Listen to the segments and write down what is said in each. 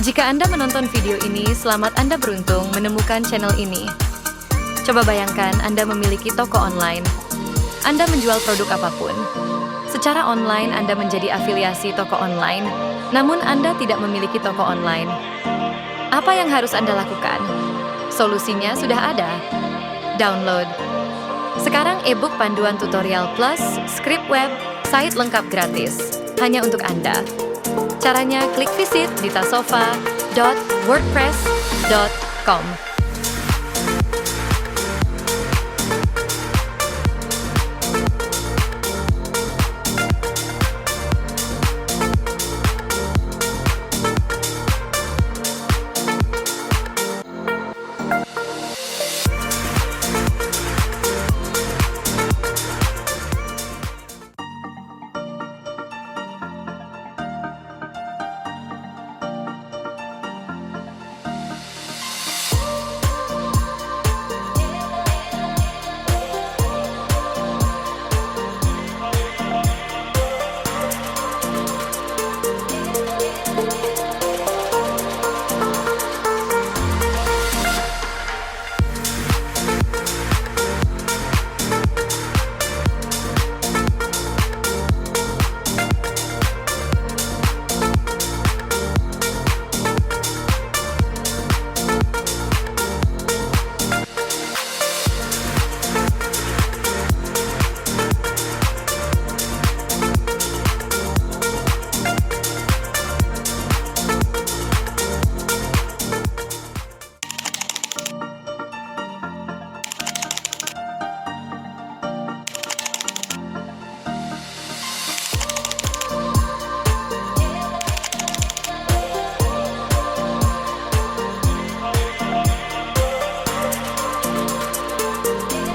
Jika Anda menonton video ini, selamat Anda beruntung menemukan channel ini. Coba bayangkan Anda memiliki toko online. Anda menjual produk apapun. Secara online Anda menjadi afiliasi toko online, namun Anda tidak memiliki toko online. Apa yang harus Anda lakukan? Solusinya sudah ada. Download. Sekarang e-book panduan tutorial plus, script web, site lengkap gratis. Hanya untuk Anda. Caranya klik visit ditasofa.wordpress.com.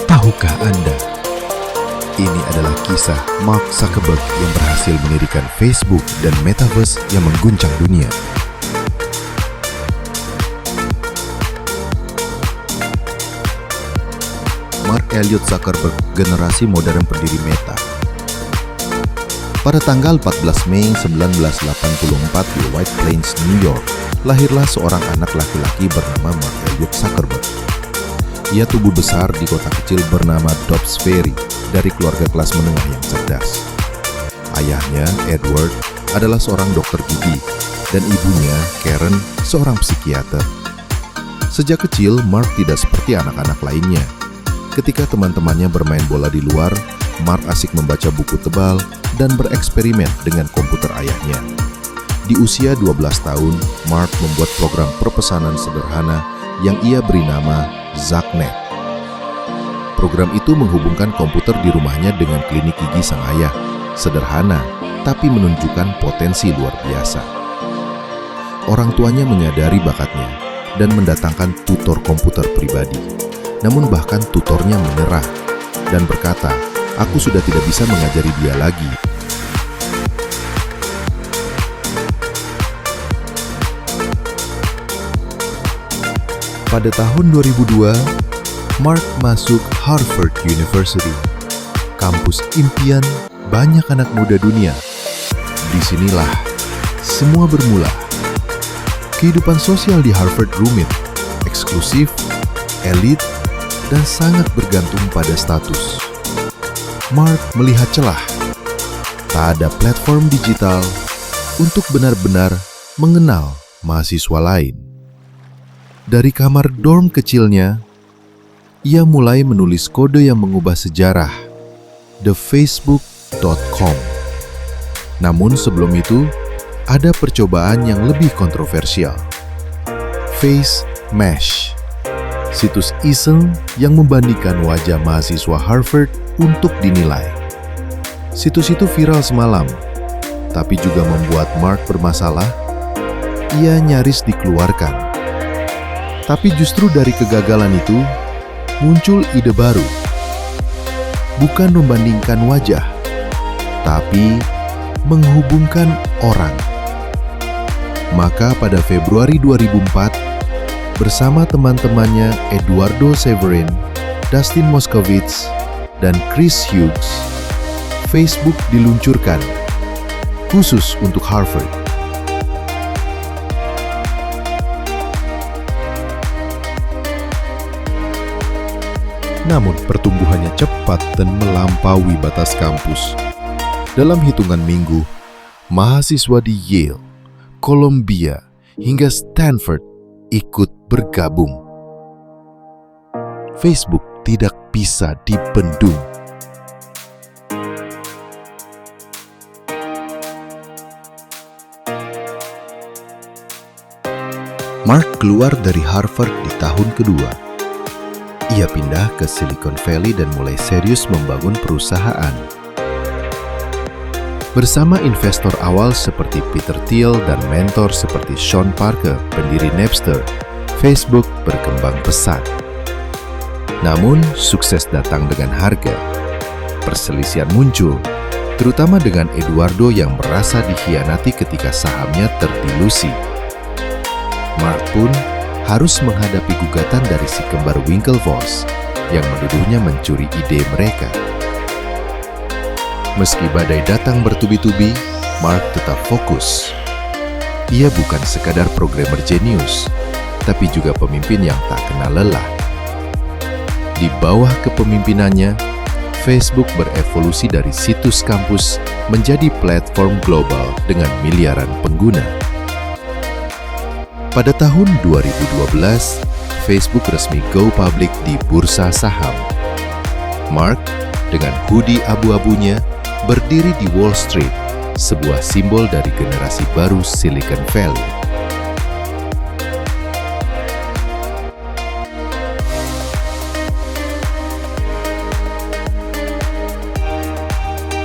Tahukah Anda, ini adalah kisah Mark Zuckerberg yang berhasil mendirikan Facebook dan Metaverse yang mengguncang dunia. Mark Elliot Zuckerberg, generasi modern pendiri Meta. Pada tanggal 14 Mei 1984 di White Plains, New York, lahirlah seorang anak laki-laki bernama Mark Elliot Zuckerberg. Ia tumbuh besar di kota kecil bernama Dobbs Ferry dari keluarga kelas menengah yang cerdas. Ayahnya, Edward, adalah seorang dokter gigi dan ibunya, Karen, seorang psikiater. Sejak kecil, Mark tidak seperti anak-anak lainnya. Ketika teman-temannya bermain bola di luar, Mark asik membaca buku tebal dan bereksperimen dengan komputer ayahnya. Di usia 12 tahun, Mark membuat program perpesanan sederhana yang ia beri nama ZackNet. Program itu menghubungkan komputer di rumahnya dengan klinik gigi sang ayah. Sederhana, tapi menunjukkan potensi luar biasa. Orang tuanya menyadari bakatnya dan mendatangkan tutor komputer pribadi. Namun bahkan tutornya menyerah dan berkata, "Aku sudah tidak bisa mengajari dia lagi." Pada tahun 2002, Mark masuk Harvard University, kampus impian banyak anak muda dunia. Disinilah semua bermula. Kehidupan sosial di Harvard rumit, eksklusif, elit, dan sangat bergantung pada status. Mark melihat celah. Tak ada platform digital untuk benar-benar mengenal mahasiswa lain. Dari kamar dorm kecilnya, ia mulai menulis kode yang mengubah sejarah, thefacebook.com. Namun sebelum itu, ada percobaan yang lebih kontroversial. Face Mesh, situs iseng yang membandingkan wajah mahasiswa Harvard untuk dinilai. Situs itu viral semalam, tapi juga membuat Mark bermasalah. Ia nyaris dikeluarkan. Tapi justru dari kegagalan itu, muncul ide baru. Bukan membandingkan wajah, tapi menghubungkan orang. Maka pada Februari 2004, bersama teman-temannya Eduardo Severin, Dustin Moskovitz, dan Chris Hughes, Facebook diluncurkan khusus untuk Harvard. Namun pertumbuhannya cepat dan melampaui batas kampus. Dalam hitungan minggu, mahasiswa di Yale, Columbia, hingga Stanford ikut bergabung. Facebook tidak bisa dibendung. Mark keluar dari Harvard di tahun kedua. Ia pindah ke Silicon Valley dan mulai serius membangun perusahaan. Bersama investor awal seperti Peter Thiel dan mentor seperti Sean Parker, pendiri Napster, Facebook berkembang pesat. Namun, sukses datang dengan harga. Perselisihan muncul, terutama dengan Eduardo yang merasa dikhianati ketika sahamnya terdilusi. Mark pun harus menghadapi gugatan dari si kembar Winklevoss yang menuduhnya mencuri ide mereka. Meski badai datang bertubi-tubi, Mark tetap fokus. Ia bukan sekadar programmer jenius, tapi juga pemimpin yang tak kenal lelah. Di bawah kepemimpinannya, Facebook berevolusi dari situs kampus menjadi platform global dengan miliaran pengguna. Pada tahun 2012, Facebook resmi go public di bursa saham. Mark, dengan hoodie abu-abunya, berdiri di Wall Street, sebuah simbol dari generasi baru Silicon Valley.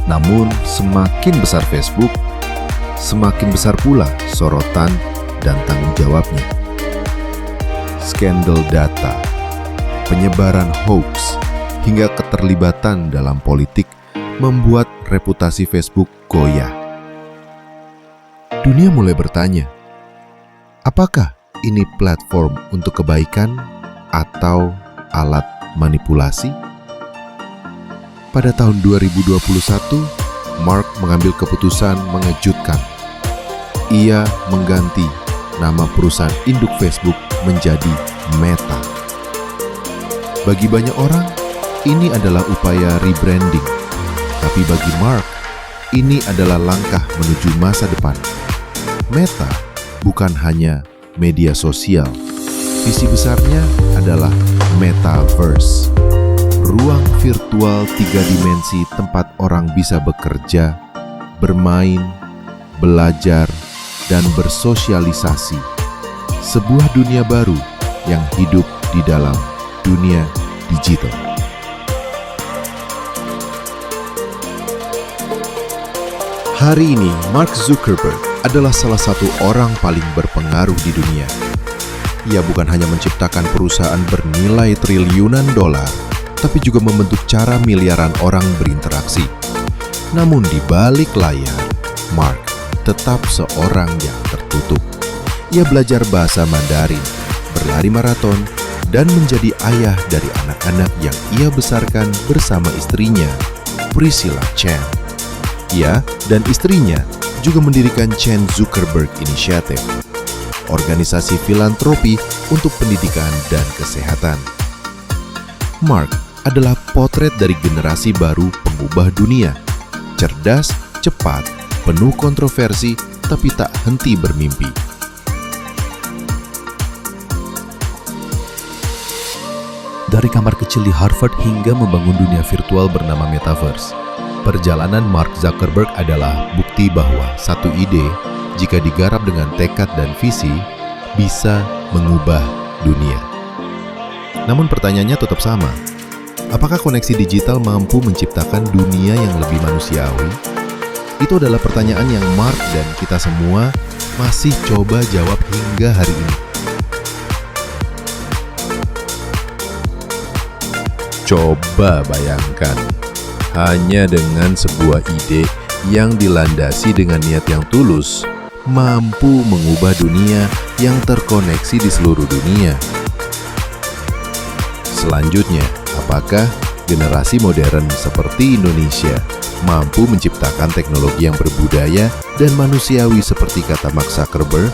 Namun, semakin besar Facebook, semakin besar pula sorotan dan tanggung jawabnya. Skandal data, penyebaran hoax, hingga keterlibatan dalam politik membuat reputasi Facebook goyah. Dunia mulai bertanya, apakah ini platform untuk kebaikan atau alat manipulasi? Pada tahun 2021, Mark mengambil keputusan mengejutkan. Ia mengganti nama perusahaan induk Facebook menjadi Meta. Bagi banyak orang, ini adalah upaya rebranding. Tapi bagi Mark, ini adalah langkah menuju masa depan. Meta bukan hanya media sosial. Visi besarnya adalah Metaverse. Ruang virtual 3 dimensi tempat orang bisa bekerja, bermain, belajar, dan bersosialisasi. Sebuah dunia baru yang hidup di dalam dunia digital. Hari ini, Mark Zuckerberg adalah salah satu orang paling berpengaruh di dunia. Ia bukan hanya menciptakan perusahaan bernilai triliunan dolar, tapi juga membentuk cara miliaran orang berinteraksi. Namun di balik layar, Mark tetap seorang yang tertutup. Ia belajar bahasa Mandarin, berlari maraton, dan menjadi ayah dari anak-anak yang ia besarkan bersama istrinya, Priscilla Chan. Ia dan istrinya juga mendirikan Chan Zuckerberg Initiative, organisasi filantropi untuk pendidikan dan kesehatan. Mark adalah potret dari generasi baru pengubah dunia, cerdas, cepat, penuh kontroversi, tapi tak henti bermimpi. Dari kamar kecil di Harvard hingga membangun dunia virtual bernama Metaverse, perjalanan Mark Zuckerberg adalah bukti bahwa satu ide, jika digarap dengan tekad dan visi, bisa mengubah dunia. Namun pertanyaannya tetap sama. Apakah koneksi digital mampu menciptakan dunia yang lebih manusiawi? Itu adalah pertanyaan yang Mark dan kita semua masih coba jawab hingga hari ini. Coba bayangkan, hanya dengan sebuah ide yang dilandasi dengan niat yang tulus, mampu mengubah dunia yang terkoneksi di seluruh dunia. Selanjutnya, apakah generasi modern seperti Indonesia mampu menciptakan teknologi yang berbudaya dan manusiawi seperti kata Mark Zuckerberg?